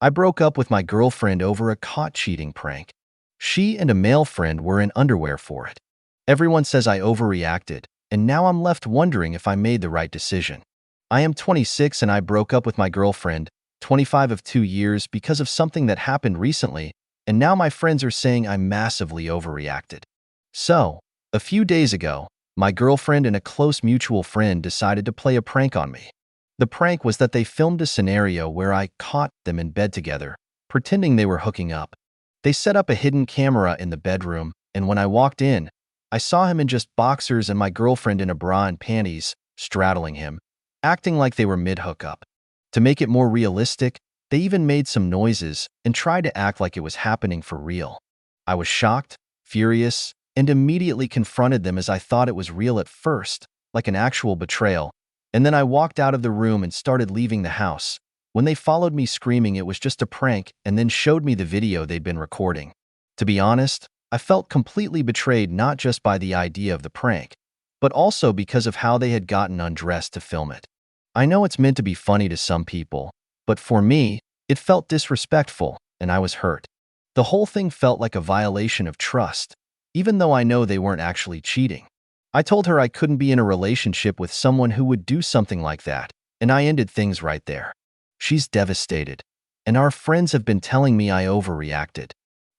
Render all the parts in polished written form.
I broke up with my girlfriend over a caught cheating prank. She and a male friend were in underwear for it. Everyone says I overreacted, and now I'm left wondering if I made the right decision. I am 26 and I broke up with my girlfriend, 25 of 2 years, because of something that happened recently, and now my friends are saying I massively overreacted. So, a few days ago, my girlfriend and a close mutual friend decided to play a prank on me. The prank was that they filmed a scenario where I caught them in bed together, pretending they were hooking up. They set up a hidden camera in the bedroom, and when I walked in, I saw him in just boxers and my girlfriend in a bra and panties, straddling him, acting like they were mid-hookup. To make it more realistic, they even made some noises and tried to act like it was happening for real. I was shocked, furious, and immediately confronted them as I thought it was real at first, like an actual betrayal, and then I walked out of the room and started leaving the house, when they followed me screaming it was just a prank and then showed me the video they'd been recording. To be honest, I felt completely betrayed not just by the idea of the prank, but also because of how they had gotten undressed to film it. I know it's meant to be funny to some people, but for me, it felt disrespectful, and I was hurt. The whole thing felt like a violation of trust, even though I know they weren't actually cheating. I told her I couldn't be in a relationship with someone who would do something like that, and I ended things right there. She's devastated, and our friends have been telling me I overreacted.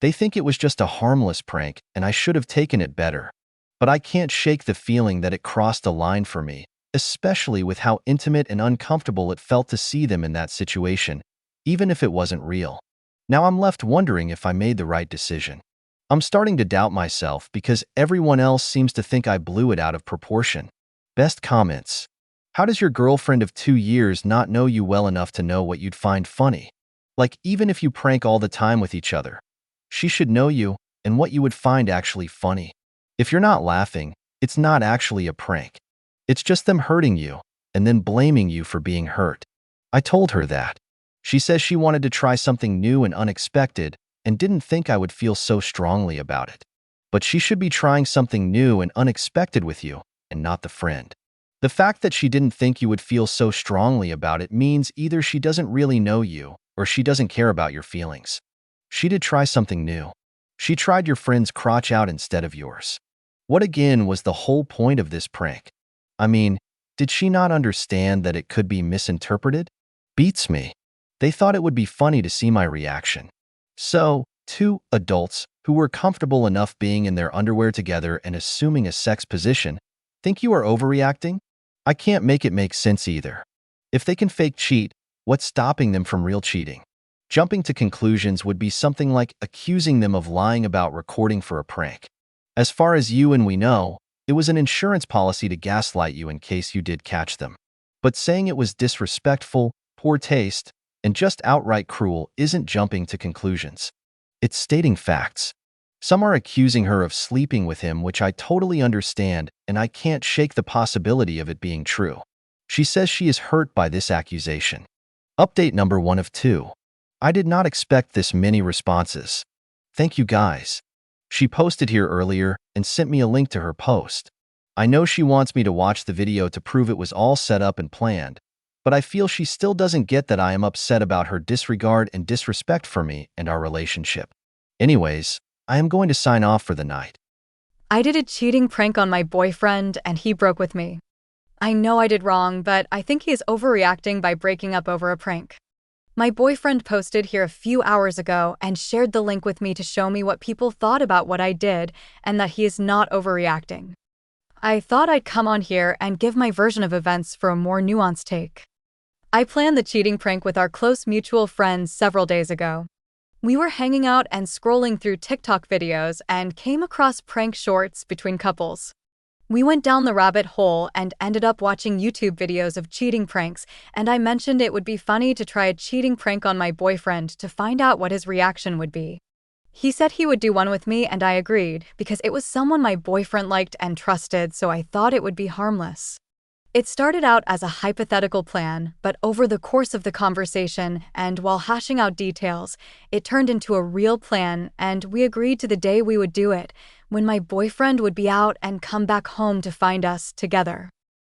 They think it was just a harmless prank and I should have taken it better. But I can't shake the feeling that it crossed a line for me, especially with how intimate and uncomfortable it felt to see them in that situation, even if it wasn't real. Now I'm left wondering if I made the right decision. I'm starting to doubt myself because everyone else seems to think I blew it out of proportion. Best comments. How does your girlfriend of 2 years not know you well enough to know what you'd find funny? Like, even if you prank all the time with each other, she should know you and what you would find actually funny. If you're not laughing, it's not actually a prank. It's just them hurting you and then blaming you for being hurt. I told her that. She says she wanted to try something new and unexpected and didn't think I would feel so strongly about it. But she should be trying something new and unexpected with you and not the friend. The fact that she didn't think you would feel so strongly about it means either she doesn't really know you or she doesn't care about your feelings. She did try something new. She tried your friend's crotch out instead of yours. What again was the whole point of this prank? I mean, did she not understand that it could be misinterpreted? Beats me. They thought it would be funny to see my reaction. So, two adults who were comfortable enough being in their underwear together and assuming a sex position think you are overreacting? I can't make it make sense either. If they can fake cheat, what's stopping them from real cheating? Jumping to conclusions would be something like accusing them of lying about recording for a prank. As far as you and we know, it was an insurance policy to gaslight you in case you did catch them. But saying it was disrespectful, poor taste, and just outright cruel isn't jumping to conclusions. It's stating facts. Some are accusing her of sleeping with him, which I totally understand, and I can't shake the possibility of it being true. She says she is hurt by this accusation. Update number 1 of 2. I did not expect this many responses. Thank you guys. She posted here earlier and sent me a link to her post. I know she wants me to watch the video to prove it was all set up and planned, but I feel she still doesn't get that I am upset about her disregard and disrespect for me and our relationship. Anyways, I am going to sign off for the night. I did a cheating prank on my boyfriend and he broke with me. I know I did wrong, but I think he is overreacting by breaking up over a prank. My boyfriend posted here a few hours ago and shared the link with me to show me what people thought about what I did and that he is not overreacting. I thought I'd come on here and give my version of events for a more nuanced take. I planned the cheating prank with our close mutual friends several days ago. We were hanging out and scrolling through TikTok videos and came across prank shorts between couples. We went down the rabbit hole and ended up watching YouTube videos of cheating pranks, and I mentioned it would be funny to try a cheating prank on my boyfriend to find out what his reaction would be. He said he would do one with me, and I agreed, because it was someone my boyfriend liked and trusted, so I thought it would be harmless. It started out as a hypothetical plan, but over the course of the conversation and while hashing out details, it turned into a real plan, and we agreed to the day we would do it, when my boyfriend would be out and come back home to find us together.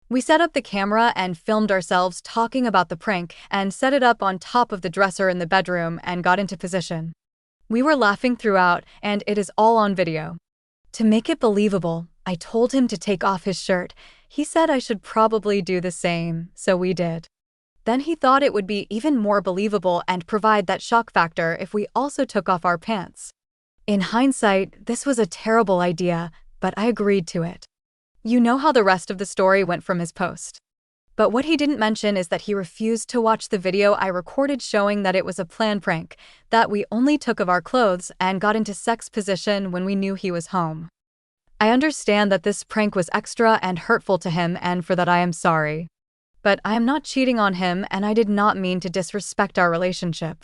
We set up the camera and filmed ourselves talking about the prank and set it up on top of the dresser in the bedroom and got into position. We were laughing throughout, and it is all on video. To make it believable, I told him to take off his shirt. He said I should probably do the same, so we did. Then he thought it would be even more believable and provide that shock factor if we also took off our pants. In hindsight, this was a terrible idea, but I agreed to it. You know how the rest of the story went from his post. But what he didn't mention is that he refused to watch the video I recorded showing that it was a planned prank, that we only took off our clothes and got into sex position when we knew he was home. I understand that this prank was extra and hurtful to him, and for that I am sorry. But I am not cheating on him, and I did not mean to disrespect our relationship.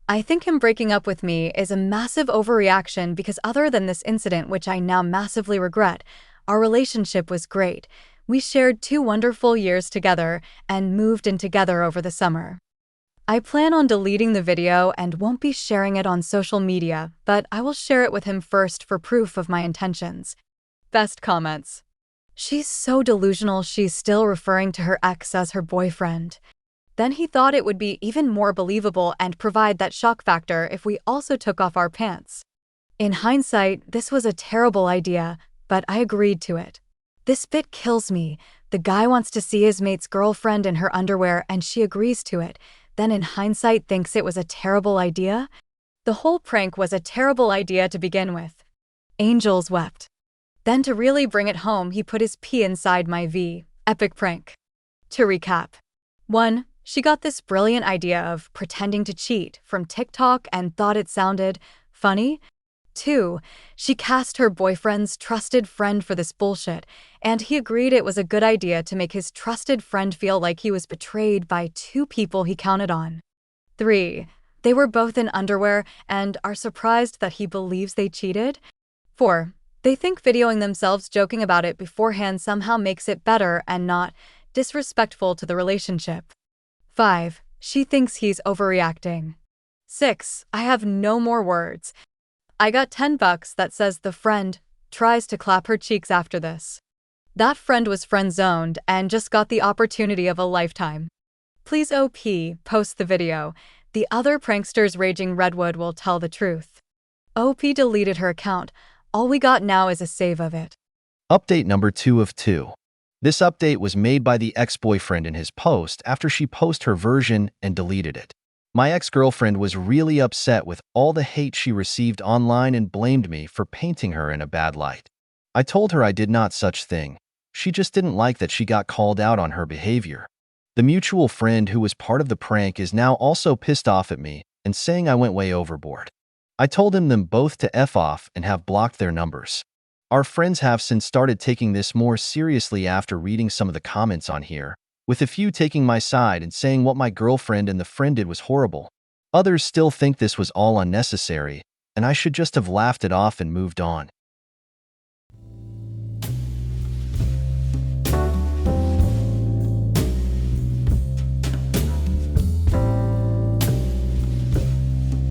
I think him breaking up with me is a massive overreaction because other than this incident, which I now massively regret, our relationship was great. We shared 2 wonderful years together and moved in together over the summer. I plan on deleting the video and won't be sharing it on social media, but I will share it with him first for proof of my intentions. Best comments. She's so delusional she's still referring to her ex as her boyfriend. Then he thought it would be even more believable and provide that shock factor if we also took off our pants. In hindsight, this was a terrible idea, but I agreed to it. This bit kills me. The guy wants to see his mate's girlfriend in her underwear and she agrees to it, then in hindsight thinks it was a terrible idea? The whole prank was a terrible idea to begin with. Angels wept. Then to really bring it home, he put his pee inside my V. Epic prank. To recap. 1. She got this brilliant idea of pretending to cheat from TikTok and thought it sounded funny. 2. She cast her boyfriend's trusted friend for this bullshit, and he agreed it was a good idea to make his trusted friend feel like he was betrayed by 2 people he counted on. 3. They were both in underwear and are surprised that he believes they cheated. 4. They think videoing themselves joking about it beforehand somehow makes it better and not disrespectful to the relationship. 5. She thinks he's overreacting. 6. I have no more words. I got $10 that says the friend tries to clap her cheeks after this. That friend was friend-zoned and just got the opportunity of a lifetime. Please OP, post the video. The other pranksters raging Redwood will tell the truth. OP deleted her account. All we got now is a save of it. Update number 2 of 2. This update was made by the ex-boyfriend in his post after she posted her version and deleted it. My ex-girlfriend was really upset with all the hate she received online and blamed me for painting her in a bad light. I told her I did not such thing. She just didn't like that she got called out on her behavior. The mutual friend who was part of the prank is now also pissed off at me and saying I went way overboard. I told them both to F off and have blocked their numbers. Our friends have since started taking this more seriously after reading some of the comments on here, with a few taking my side and saying what my girlfriend and the friend did was horrible. Others still think this was all unnecessary, and I should just have laughed it off and moved on.